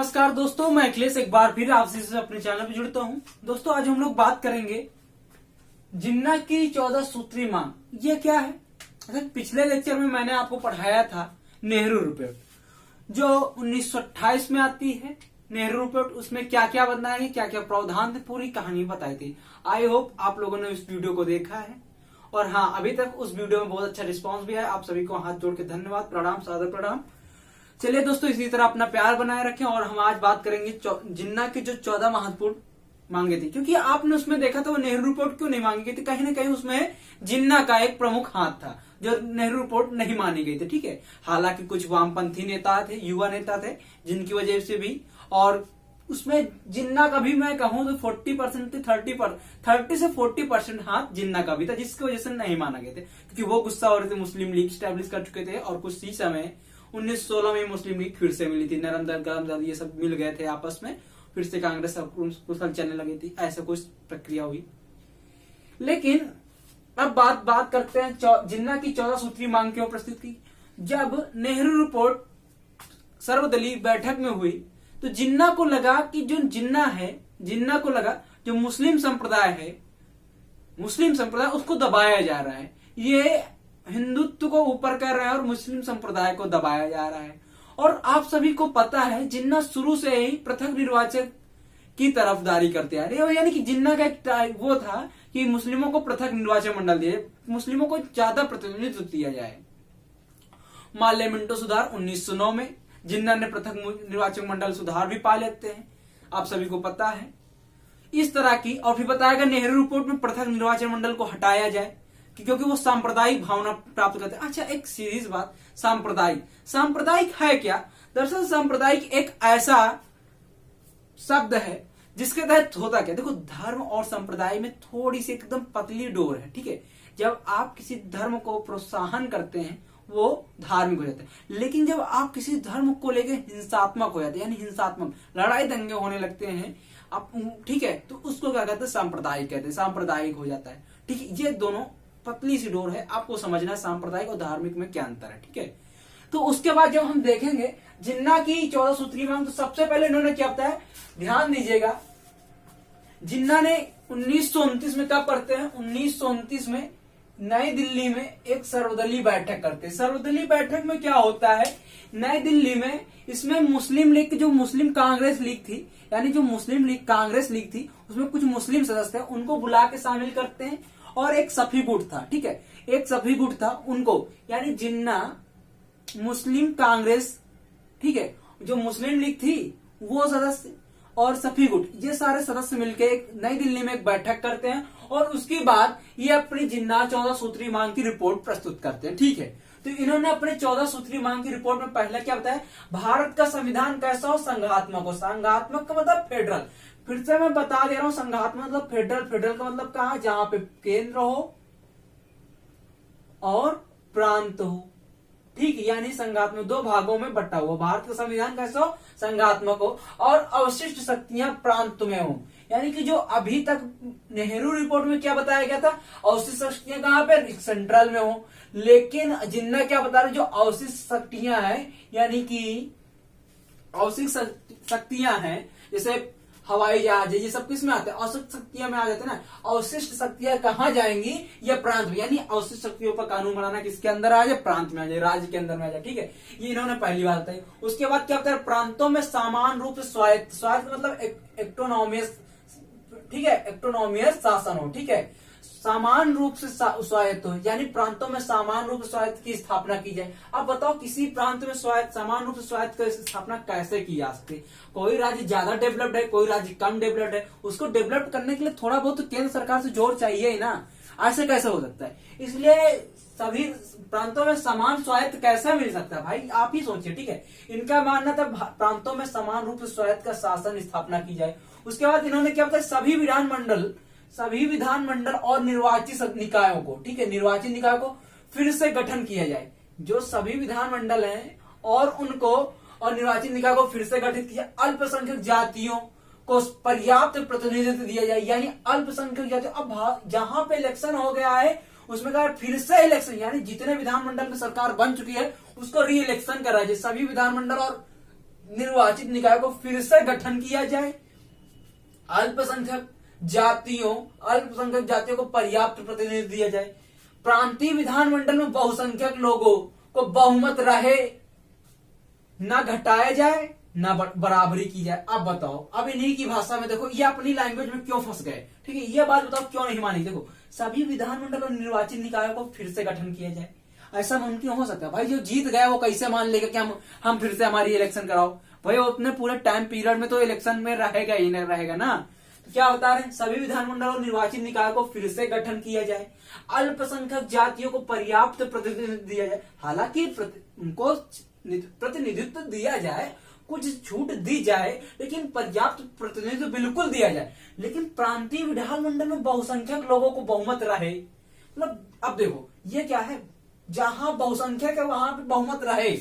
नमस्कार दोस्तों, मैं अखिलेश एक बार फिर आपसे अपने चैनल पर जुड़ता हूं। दोस्तों आज हम लोग बात करेंगे जिन्ना की 14 सूत्री मांग। ये क्या है? पिछले लेक्चर में मैंने आपको पढ़ाया था नेहरू रिपोर्ट, जो 1928 में आती है। नेहरू रिपोर्ट, उसमें क्या क्या बनाएंगे, क्या क्या प्रावधान थे, पूरी कहानी बताई थी। आई होप आप लोगों ने इस वीडियो को देखा है। और हाँ, अभी तक उस वीडियो में बहुत अच्छा रिस्पांस भी है। आप सभी को हाथ जोड़ के धन्यवाद, प्रणाम, सादर प्रणाम। चलिए दोस्तों, इसी तरह अपना प्यार बनाए रखें। और हम आज बात करेंगे जिन्ना की जो 14 महत्वपूर्ण मांगे थी, क्योंकि आपने उसमें देखा था वो नेहरू रिपोर्ट क्यों नहीं मांगी गई थी। कहीं ना कहीं उसमें जिन्ना का एक प्रमुख हाथ था, जो नेहरू रिपोर्ट नहीं मानी गई थी। ठीक है, हालांकि कुछ वामपंथी नेता थे, युवा नेता थे, जिनकी वजह से भी, और उसमें जिन्ना का भी मैं कहूं तो 40% थे, 30 से 40% हाथ जिन्ना का भी था, जिसकी वजह से नहीं माना गए थे। क्योंकि वो गुस्सा हो रहे थे, मुस्लिम लीग स्टैब्लिश कर चुके थे, और कुछ ही समय 1916 में मुस्लिम लीग फिर से मिली थी। नरमदल गरमदल ये सब मिल गए थे आपस में, फिर से कांग्रेस कुशल चलने लगी थी। ऐसा कुछ प्रक्रिया हुई। लेकिन अब बात करते हैं जिन्ना की 14 सूत्री मांग क्यों प्रस्तुत की। जब नेहरू रिपोर्ट सर्वदलीय बैठक में हुई तो जिन्ना को लगा कि जो जिन्ना को लगा जो मुस्लिम संप्रदाय उसको दबाया जा रहा है। ये हिंदुत्व को ऊपर कर रहा है और मुस्लिम संप्रदाय को दबाया जा रहा है। और आप सभी को पता है जिन्ना शुरू से ही पृथक निर्वाचन की तरफदारी करते आ रहे हैं। यानी कि जिन्ना का एक वो था कि मुस्लिमों को पृथक निर्वाचन मंडल दिए, मुस्लिमों को ज्यादा प्रतिनिधित्व दिया जाए। माल्य मिंटो सुधार 1909 में जिन्ना ने पृथक निर्वाचन मंडल सुधार भी पा लेते हैं, आप सभी को पता है। इस तरह की, और फिर बताया गया नेहरू रिपोर्ट में पृथक निर्वाचन मंडल को हटाया जाए क्योंकि वो सांप्रदायिक भावना प्राप्त करते हैं। अच्छा, एक सीरीज बात, सांप्रदायिक है क्या? दरअसल सांप्रदायिक एक ऐसा शब्द है जिसके तहत होता क्या, देखो, धर्म और संप्रदाय में थोड़ी सी एकदम पतली डोर है। ठीक है, जब आप किसी धर्म को प्रोत्साहन करते हैं वो धार्मिक हो जाता है, लेकिन जब आप किसी धर्म को लेकर हिंसात्मक हो जाते हैं, यानी हिंसात्मक लड़ाई दंगे होने लगते हैं आप, ठीक है, तो उसको क्या कहते हैं, सांप्रदायिक कहते हैं, सांप्रदायिक हो जाता है। ठीक है, ये दोनों पतली सी डोर है, आपको समझना है सांप्रदायिक और धार्मिक में क्या अंतर है। ठीक है, तो उसके बाद जब हम देखेंगे जिन्ना की 14 सूत्री मांग, तो सबसे पहले इन्होंने क्या बताया, ध्यान दीजिएगा। जिन्ना ने 1929 में क्या करते हैं, 1929 में नई दिल्ली में एक सर्वदलीय बैठक करते हैं। सर्वदलीय बैठक में क्या होता है, नई दिल्ली में, इसमें मुस्लिम लीग, जो मुस्लिम कांग्रेस लीग थी, यानी जो मुस्लिम लीग कांग्रेस लीग थी, उसमें कुछ मुस्लिम सदस्य थे, उनको बुला के शामिल करते हैं। और एक सफी गुट था। ठीक है, एक सफी गुट था, उनको, यानी जिन्ना, मुस्लिम कांग्रेस, ठीक है, जो मुस्लिम लीग थी वो सदस्य और सफी गुट, ये सारे सदस्य मिलकर एक नई दिल्ली में एक बैठक करते हैं। और उसके बाद ये अपनी जिन्ना 14 सूत्री मांग की रिपोर्ट प्रस्तुत करते हैं। ठीक है, तो इन्होंने अपने 14 सूत्री मांग की रिपोर्ट में पहले क्या बताया, भारत का संविधान कैसा हो, संघात्मक हो। संघात्मक का मतलब फेडरल, फिर से मैं बता दे रहा हूं, संघात्मक मतलब फेडरल। फेडरल का मतलब कहां, जहां पे केंद्र हो और प्रांत हो। ठीक है, यानी संघात्मक, दो भागों में बटा हुआ। भारत का संविधान कैसा हो, संघात्मक हो, और अवशिष्ट शक्तियां प्रांत में हो। यानी कि जो अभी तक नेहरू रिपोर्ट में क्या बताया गया था, अवशिष्ट शक्तियां कहां पे, सेंट्रल में हो। लेकिन जिन्ना क्या बता रहे, जो अवशिष्ट शक्तियां हैं, यानी कि अवशिष्ट शक्तियां हैं, जैसे हवाई जहाज, ये सब किस में आते हैं, अवशिष्ट शक्तियां में आ जाते हैं ना। अवशिष्ट शक्तियां कहां जाएंगी, ये प्रांत में, यानी अवशिष्ट शक्तियों पर कानून बनाना किसके अंदर आ जाए, प्रांत में आ जाए, राज्य के अंदर में आ जाए। ठीक है, ये इन्होंने पहली बात बताई। उसके बाद क्या होता है, प्रांतों में समान रूप से स्वायत्त मतलब एक्टोनॉमियस, ठीक है, एक्टोनॉमियस शासन हो। ठीक है, समान रूप से स्वायत्त हो, यानी प्रांतों में समान रूप से स्वायत्त की स्थापना की जाए। अब बताओ, किसी प्रांत में समान रूप से स्वायत्त की स्थापना कैसे की जा सकती है? कोई राज्य ज्यादा डेवलप्ड है, कोई राज्य कम डेवलप्ड है, उसको डेवलप करने के लिए थोड़ा बहुत तो केंद्र सरकार से जोर चाहिए ही ना। ऐसे कैसे हो सकता है? इसलिए सभी प्रांतों में समान स्वायत्त कैसे मिल सकता है, भाई आप ही सोचिए। ठीक है, इनका मानना था प्रांतों में समान रूप से स्वायत्त का शासन स्थापना की जाए। उसके बाद इन्होंने क्या बताया, सभी विधानमंडल और निर्वाचित निकायों को, ठीक है, निर्वाचित निकाय को फिर से गठन किया जाए। जो सभी विधानमंडल हैं और उनको और निर्वाचित निकाय को फिर से गठित किया। अल्पसंख्यक जातियों को पर्याप्त प्रतिनिधित्व दिया जाए, यानी अल्पसंख्यक जातियों, अब जहां पे इलेक्शन हो गया है उसमें कहा फिर से इलेक्शन, यानी जितने विधानमंडल में सरकार बन चुकी है उसको री इलेक्शन कराया जाए। सभी विधानमंडल और निर्वाचित निकाय को फिर से गठन किया जाए, अल्पसंख्यक जातियों को पर्याप्त प्रतिनिधित्व दिया जाए, प्रांतीय विधानमंडल में बहुसंख्यक लोगों को बहुमत रहे, ना घटाया जाए ना बराबरी की जाए। अब बताओ, अब इन्हीं की भाषा में देखो, ये अपनी लैंग्वेज में क्यों फंस गए, ठीक है, ये बात बताओ क्यों नहीं मानी। देखो, सभी विधानमंडल और निर्वाचित निकायों को फिर से गठन किया जाए, ऐसा मुमकिन हो सकता है? भाई जो जीत गया वो कैसे मान लेगा कि हम फिर से हमारी इलेक्शन कराओ? भाई वो अपने पूरे टाइम पीरियड में तो इलेक्शन में रहेगा ही नहीं रहेगा ना। तो क्या बता रहे हैं, सभी विधानमंडल और निर्वाचित निकाय को फिर से गठन किया जाए, अल्पसंख्यक जातियों को पर्याप्त प्रतिनिधित्व दिया जाए। हालांकि उनको प्रतिनिधित्व दिया जाए, कुछ छूट दी जाए, लेकिन पर्याप्त प्रतिनिधित्व बिल्कुल दिया जाए। लेकिन प्रांतीय विधानमंडल में बहुसंख्यक लोगों को बहुमत रहे, मतलब अब देखो ये क्या है, जहां बहुसंख्यक है वहां पे बहुमत रहे,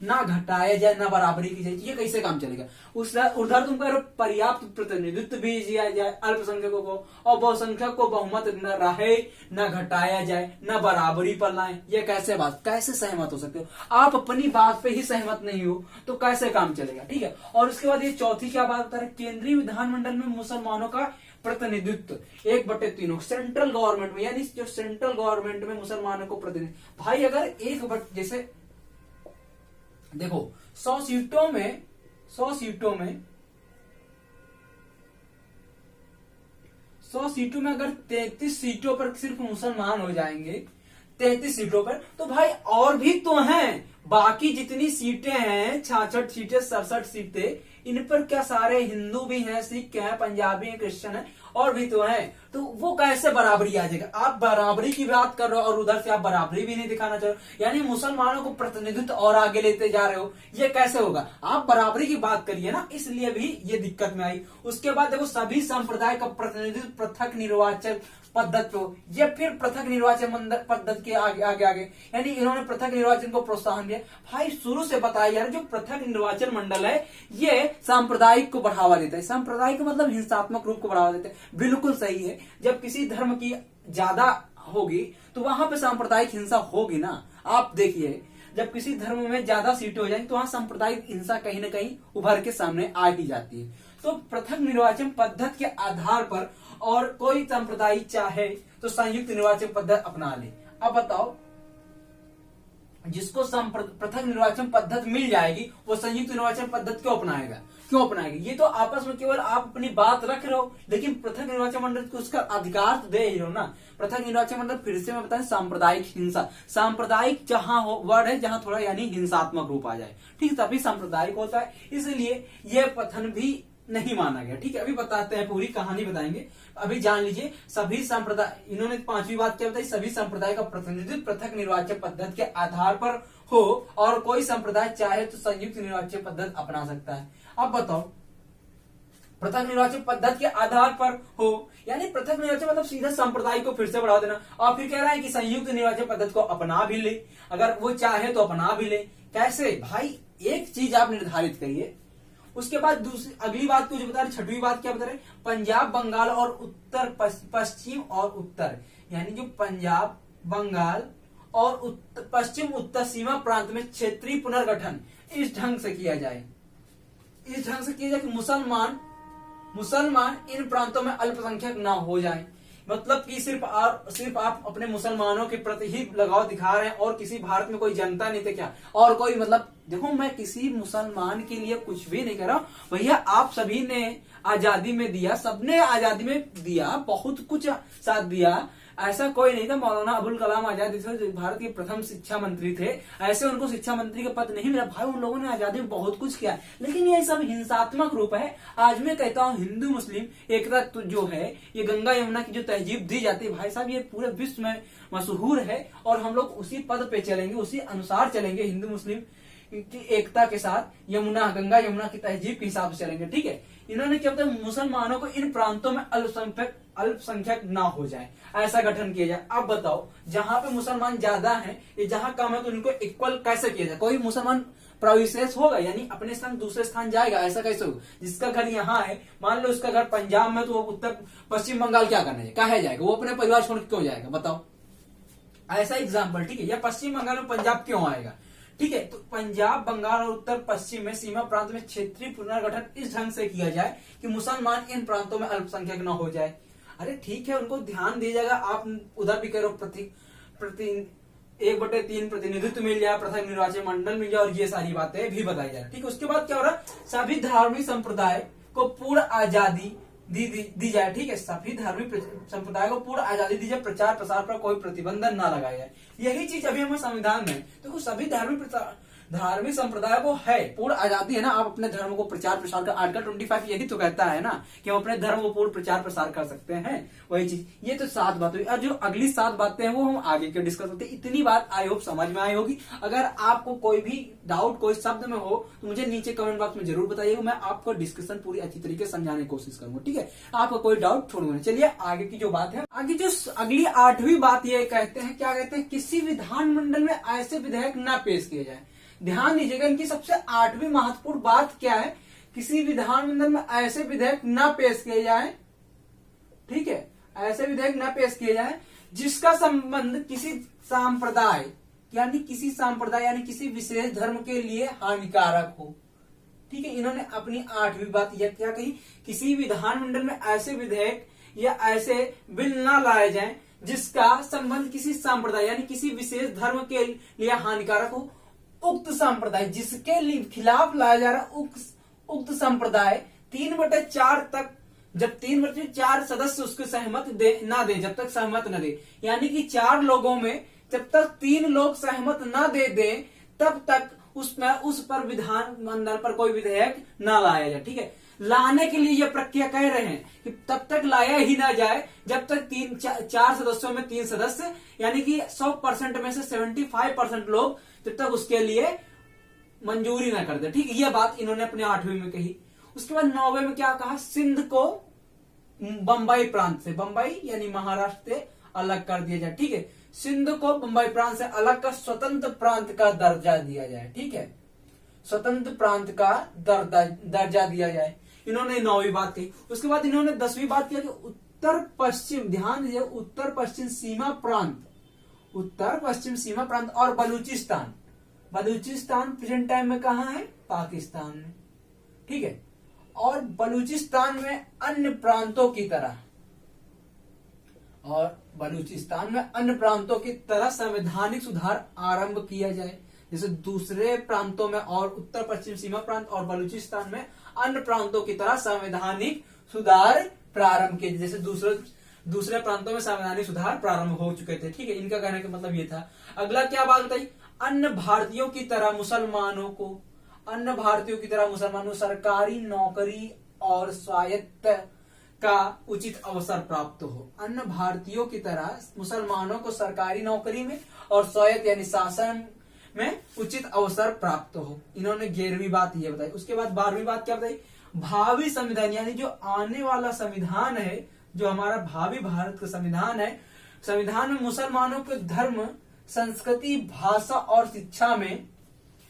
ना घटाया जाए ना बराबरी की जाए। ये कैसे काम चलेगा? उधर तुम कह रहे पर्याप्त प्रतिनिधित्व भी दिया जाए अल्पसंख्यकों को, और बहुसंख्यक को बहुमत न रहे, न घटाया जाए, न बराबरी पर लाए। ये कैसे सहमत हो सकते हो? आप अपनी बात पे ही सहमत नहीं हो तो कैसे काम चलेगा? ठीक है। और उसके बाद ये चौथी क्या बात बता रहे, केंद्रीय विधानमंडल में मुसलमानों का प्रतिनिधित्व 1/3 सेंट्रल गवर्नमेंट में, यानी जो सेंट्रल गवर्नमेंट में मुसलमानों को प्रतिनिधित्व। भाई अगर जैसे देखो 100 सीटों में 100 सीटों में अगर 33 सीटों पर सिर्फ मुसलमान हो जाएंगे, 33 सीटों पर, तो भाई और भी तो हैं, बाकी जितनी सीटें हैं 66 सीटें 67 सीटें, इन पर क्या सारे हिंदू भी हैं, सिख हैं, पंजाबी हैं, क्रिश्चियन हैं, और भी तो हैं। तो वो कैसे बराबरी आ जाएगा? आप बराबरी की बात कर रहे हो और उधर से आप बराबरी भी नहीं दिखाना चाह रहे हो, यानी मुसलमानों को प्रतिनिधित्व और आगे लेते जा रहे हो। ये कैसे होगा? आप बराबरी की बात करिए ना, इसलिए भी ये दिक्कत में आई। उसके बाद देखो, सभी संप्रदाय का प्रतिनिधित्व पृथक निर्वाचन पद्धति हो, ये फिर पृथक निर्वाचन पद्धति के आगे, यानी इन्होंने पृथक निर्वाचन को प्रोत्साहन दिया। भाई शुरू से बताया यार, जो पृथक निर्वाचन मंडल है ये सांप्रदायिक को बढ़ावा देता है। सांप्रदायिक मतलब हिंसात्मक रूप को बढ़ावा देता है, बिल्कुल सही है। जब किसी धर्म की ज्यादा होगी तो वहां पे सांप्रदायिक हिंसा होगी ना। आप देखिए, जब किसी धर्म में ज्यादा सीटें हो जाएंगी तो वहां सांप्रदायिक हिंसा कहीं ना कहीं उभर के सामने आ ही जाती है। तो पृथक निर्वाचन पद्धति के आधार पर, और कोई संप्रदाय चाहे तो संयुक्त निर्वाचन पद्धति अपना ले। अब बताओ, जिसको पृथक निर्वाचन पद्धति मिल जाएगी वो संयुक्त निर्वाचन पद्धति क्यों अपनाएगा? ये तो आपस में केवल आप अपनी बात रख रहे हो, लेकिन पृथक निर्वाचन मंडल को उसका अधिकार तो दे ही रहो ना। पृथक निर्वाचन मंडल, फिर से मैं बताऊं, सांप्रदायिक हिंसा, सांप्रदायिक जहां वर्ड है जहां थोड़ा यानी हिंसात्मक रूप आ जाए, ठीक, तभी सांप्रदायिक होता है। इसलिए यह कथन भी नहीं माना गया। ठीक है, अभी बताते हैं, पूरी कहानी बताएंगे। अभी जान लीजिए, सभी संप्रदाय, इन्होंने 5वीं बात क्या बताई, सभी संप्रदाय का प्रतिनिधित्व पृथक निर्वाचन पद्धति के आधार पर हो, और कोई संप्रदाय चाहे तो संयुक्त निर्वाचन पद्धति अपना सकता है। अब बताओ, पृथक निर्वाचन पद्धति के आधार पर हो, यानी पृथक निर्वाचन मतलब सीधा संप्रदाय को फिर से बढ़ा देना, और फिर कह रहा है कि संयुक्त निर्वाचन पद्धति को अपना भी ले, अगर वो चाहे तो अपना भी ले। कैसे? भाई एक चीज आप निर्धारित करिए, उसके बाद दूसरी अगली बात को जो बता रहे, 6वीं बात क्या बता रहे, पंजाब, बंगाल और उत्तर पश्चिम और उत्तर, यानी जो पंजाब, बंगाल और पश्चिम उत्तर सीमा प्रांत में क्षेत्रीय पुनर्गठन इस ढंग से किया जाए, कि मुसलमान इन प्रांतों में अल्पसंख्यक ना हो जाए। मतलब कि सिर्फ आप अपने मुसलमानों के प्रति ही लगाव दिखा रहे हैं, और किसी भारत में कोई जनता नहीं थे क्या, और कोई, मतलब देखो, मैं किसी मुसलमान के लिए कुछ भी नहीं कर रहा हूं भैया। आप सभी ने आजादी में दिया, सबने आजादी में दिया, बहुत कुछ साथ दिया, ऐसा कोई नहीं था। मौलाना अबुल कलाम आजाद जो भारत के प्रथम शिक्षा मंत्री थे, ऐसे उनको शिक्षा मंत्री का पद नहीं मिला। भाई उन लोगों ने आजादी में बहुत कुछ किया, लेकिन ये सब हिंसात्मक रूप है। आज मैं कहता हूँ हिंदू मुस्लिम एकता तो जो है, ये गंगा यमुना की जो तहजीब दी जाती है, भाई साहब ये पूरे विश्व में मशहूर है, और हम लोग उसी पद पे चलेंगे, उसी अनुसार चलेंगे, हिंदू मुस्लिम की एकता के साथ, गंगा यमुना की तहजीब के हिसाब से चलेंगे। ठीक है, इन्होंने क्या बताया, मुसलमानों को इन प्रांतों में अल्पसंख्यक ना हो जाए, ऐसा गठन किया जाए। अब बताओ, जहां पे मुसलमान ज्यादा हैं, ये जहां कम है, तो उनको इक्वल कैसे किया जाए? कोई मुसलमान प्रविशेष होगा, यानी अपने स्थान दूसरे स्थान जाएगा, ऐसा कैसे होगा? जिसका घर यहाँ है, मान लो उसका घर पंजाब में, तो वो उत्तर पश्चिम बंगाल क्या करने कहा जाएगा? वो अपने परिवार छोड़ क्यों जाएगा? बताओ, ऐसा एग्जाम्पल। ठीक है, या पश्चिम बंगाल में पंजाब क्यों आएगा? ठीक है। तो पंजाब, बंगाल और उत्तर पश्चिम में सीमा प्रांत में क्षेत्रीय पुनर्गठन इस ढंग से किया जाए कि मुसलमान इन प्रांतों में अल्पसंख्यक न हो जाए। अरे ठीक है, उनको ध्यान दिया जाएगा। आप उधर भी करो प्रति 1/3 प्रतिनिधित्व मिल जाए, प्रथम निर्वाचन मंडल मिल जाए, और ये सारी बातें भी बताई जाए। ठीक है, उसके बाद क्या हो रहा है, सभी धार्मिक संप्रदाय को पूर्ण आजादी दी जाए। ठीक है, सभी धार्मिक संप्रदाय को पूर्ण आजादी दी जाए, प्रचार प्रसार पर कोई प्रतिबंध न लगाया जाए। यही चीज अभी हमें संविधान में देखो, सभी धार्मिक संप्रदाय को है पूर्ण आजादी है ना, आप अपने धर्म को प्रचार प्रसार कर। आर्टिकल 25 यही तो कहता है ना कि हम अपने धर्म को पूर्ण प्रचार प्रसार कर सकते हैं। वही चीज, ये तो 7 बात हुई। और जो अगली 7 बातें हैं वो हम आगे के डिस्कस करते हैं। इतनी बात आई होप समझ में आई होगी। अगर आपको कोई भी डाउट कोई शब्द में हो तो मुझे नीचे कमेंट बॉक्स में जरूर बताइएगा, मैं आपको डिस्कशन पूरी अच्छी तरीके से समझाने की कोशिश करूंगा। ठीक है, आपको कोई डाउट छोड़ूंगा। चलिए आगे की जो बात है, आगे जो अगली 8वीं बात ये कहते हैं, क्या कहते हैं, किसी विधानमंडल में ऐसे विधेयक न पेश किए जाए। ध्यान दीजिएगा, इनकी सबसे 8वीं महत्वपूर्ण बात क्या है, किसी विधानमंडल में ऐसे विधेयक न पेश किए जाए। ठीक है, ऐसे विधेयक न पेश किए जाए जिसका संबंध किसी सांप्रदाय यानी किसी विशेष धर्म के लिए हानिकारक हो। ठीक है, इन्होंने अपनी 8वीं बात यह क्या कही, किसी विधानमंडल में ऐसे विधेयक या ऐसे बिल न लाए जाएं जिसका संबंध किसी सांप्रदाय यानी किसी विशेष धर्म के लिए हानिकारक हो। उक्त संप्रदाय जिसके खिलाफ लाया जा रहा उक्त संप्रदाय 3/4 तक, जब 3/4 सदस्य उसके सहमत ना दे, जब तक सहमत न दे, यानी कि 4 लोगों में जब तक 3 लोग सहमत न दे तब तक उसमें उस पर विधानमंडल पर कोई विधेयक ना लाया जाए। ठीक है, लाने के लिए यह प्रक्रिया कह रहे हैं कि तब तक लाया ही ना जाए जब तक 4 सदस्यों में 3 सदस्य यानी कि 100% में से 75% लोग जब तक उसके लिए मंजूरी ना कर दे। ठीक है, यह बात इन्होंने अपने 8वीं में कही। उसके बाद 9वें में क्या कहा, सिंध को बंबई प्रांत से, बंबई यानी महाराष्ट्र से अलग कर दिया जाए। ठीक है, सिंध को बंबई प्रांत से अलग कर स्वतंत्र प्रांत का दर्जा दिया जाए। ठीक है, स्वतंत्र प्रांत का दर्जा दिया जाए। इन्होंने 9वीं बात कही। उसके बाद इन्होंने 10वीं बात किया कि उत्तर पश्चिम, ध्यान दीजिए, उत्तर पश्चिम सीमा प्रांत और बलूचिस्तान प्रेजेंट टाइम में कहाँ है, पाकिस्तान में। ठीक है, और बलूचिस्तान में अन्य प्रांतों की तरह संवैधानिक सुधार आरंभ किया जाए। जैसे दूसरे प्रांतों में और उत्तर पश्चिम सीमा प्रांत और बलूचिस्तान में अन्य प्रांतों की तरह संवैधानिक सुधार प्रारंभ किए, जैसे दूसरे प्रांतों में संवैधानिक सुधार प्रारंभ हो चुके थे। ठीक है, इनका कहने का मतलब ये था। अगला क्या बात बताई, अन्य भारतीयों की तरह मुसलमानों सरकारी नौकरी और स्वायत्त का उचित अवसर प्राप्त हो। अन्य भारतीयों की तरह मुसलमानों को सरकारी नौकरी में और स्वायत्त यानी शासन में उचित अवसर प्राप्त हो। इन्होंने 11वीं बात ये बताई। उसके बाद 12वीं बात क्या बताई, भावी संविधान यानी जो आने वाला संविधान है, जो हमारा भावी भारत का संविधान है, संविधान में मुसलमानों के धर्म, संस्कृति, भाषा और शिक्षा में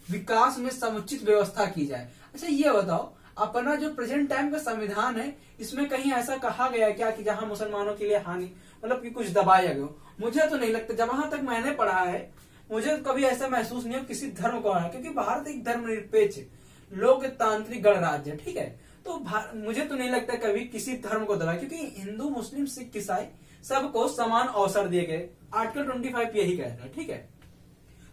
विकास में समुचित व्यवस्था की जाए। अच्छा ये बताओ, अपना जो प्रेजेंट टाइम का संविधान है इसमें कहीं ऐसा कहा गया क्या कि जहां मुसलमानों के लिए हानि मतलब कि कुछ दबाया गया? मुझे तो नहीं लगता, जहां तक मैंने पढ़ा है मुझे कभी ऐसा महसूस नहीं हो किसी धर्म को, क्योंकि भारत एक धर्मनिरपेक्ष लोकतांत्रिक गणराज्य है। ठीक है, तो मुझे तो नहीं लगता कभी किसी धर्म को दबाया, क्योंकि हिंदू, मुस्लिम, सिख, ईसाई सबको समान अवसर दिए गए। आर्टिकल 25 यही कहता है। ठीक है,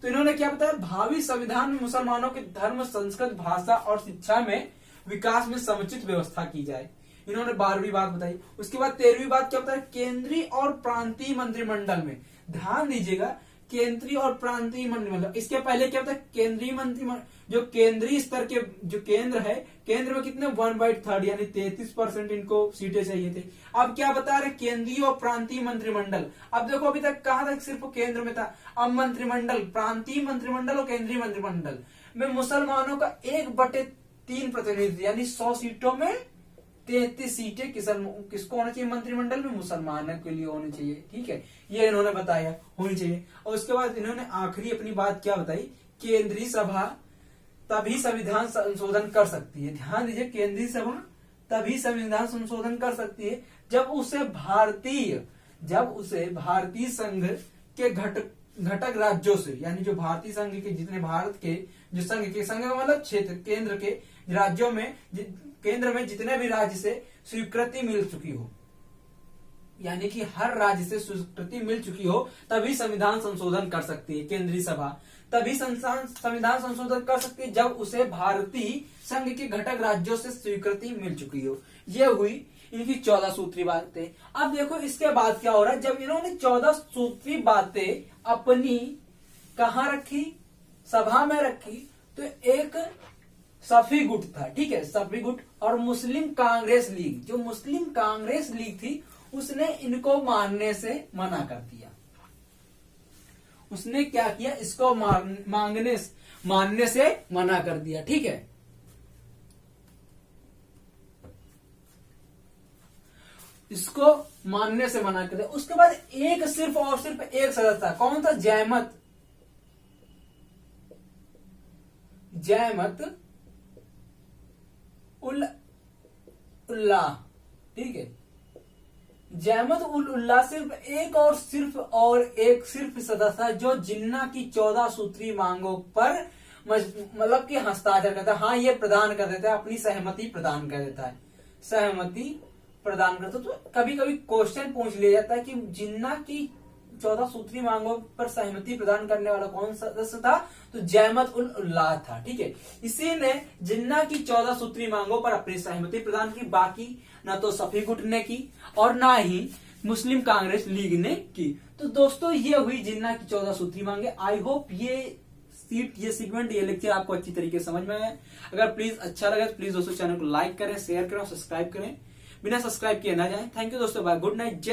तो इन्होंने क्या बताया, भावी संविधान में मुसलमानों के धर्म, संस्कृत, भाषा और शिक्षा में विकास में समुचित व्यवस्था की जाए। इन्होंने 12वीं बात बताई। उसके बाद 13वीं बात क्या बताया, केंद्रीय और प्रांतीय मंत्रिमंडल में, ध्यान दीजिएगा, केंद्रीय और प्रांतीय मंत्रिमंडल। इसके पहले क्या होता है, केंद्रीय मंत्रिमंडल, जो केंद्रीय स्तर के जो केंद्र है, केंद्र में कितने 1/3 यानी 33% इनको सीटें चाहिए थे। अब क्या बता रहे, केंद्रीय और प्रांतीय मंत्रिमंडल। अब देखो अभी तक कहां तक सिर्फ केंद्र में था, अब मंत्रिमंडल, प्रांतीय मंत्रिमंडल और केंद्रीय मंत्रिमंडल में मुसलमानों का 1/3 प्रतिनिधि यानी 100 सीटों में 33 सीटें किसको होनी चाहिए, मंत्रिमंडल में मुसलमानों के लिए होनी चाहिए। ठीक है, ये इन्होंने बताया होनी चाहिए। और उसके बाद इन्होंने आखिरी अपनी बात क्या बताई, केंद्रीय सभा तभी संविधान संशोधन कर सकती है। ध्यान दीजिए, केंद्रीय सभा तभी संविधान संशोधन कर सकती है जब उसे भारतीय संघ के घटक राज्यों से, यानी जो भारतीय संघ के जितने भारत के जो संघ का मतलब क्षेत्र, केंद्र के राज्यों में, केंद्र में जितने भी राज्य से स्वीकृति मिल चुकी हो, यानी कि हर राज्य से स्वीकृति मिल चुकी हो, तभी संविधान संशोधन कर सकती है केंद्रीय सभा। तभी संविधान संशोधन कर सकती है जब उसे भारतीय संघ के घटक राज्यों से स्वीकृति मिल चुकी हो। यह हुई इनकी 14 सूत्री बातें। अब देखो इसके बाद क्या हो रहा है, जब इन्होंने 14 सूत्री बातें अपनी कहां रखी, सभा में रखी, तो एक सफी गुट था, ठीक है, सफी गुट और मुस्लिम कांग्रेस लीग, जो मुस्लिम कांग्रेस लीग थी, उसने इनको मानने से मना कर दिया। उसने क्या किया, इसको मानने से मना कर दिया, ठीक है। इसको मानने से मना कर दिया। उसके बाद एक सिर्फ और सिर्फ एक सदस्य था, कौन था, जयमत उल्लाह, ठीक है, जयमत उल उल्लाह सिर्फ एक सदस्य था जो जिन्ना की 14 सूत्री मांगों पर मतलब कि हस्ताक्षर करता है। हाँ, ये प्रदान कर देता है, अपनी सहमति प्रदान कर देता है, सहमति प्रदान करता। तो कभी कभी क्वेश्चन पूछ लिया जाता है कि जिन्ना की 14 सूत्री मांगों पर सहमति प्रदान करने वाला कौन सदस्य था, तो जयमत उल उल्लाह था, ठीक है। इसी ने जिन्ना की 14 सूत्री मांगों पर अपनी सहमति प्रदान की, बाकी ना तो सफी गुट ने की और ना ही मुस्लिम कांग्रेस लीग ने की। तो दोस्तों ये हुई जिन्ना की 14 सूत्री मांगे। आई होप ये सेगमेंट, ये लेक्चर आपको अच्छी तरीके से समझ में आया। अगर प्लीज अच्छा लगे तो प्लीज दोस्तों चैनल को लाइक करें, शेयर करें और सब्सक्राइब करें, बिना सब्सक्राइब किए ना जाए। थैंक यू दोस्तों, बाय, गुड नाइट, जय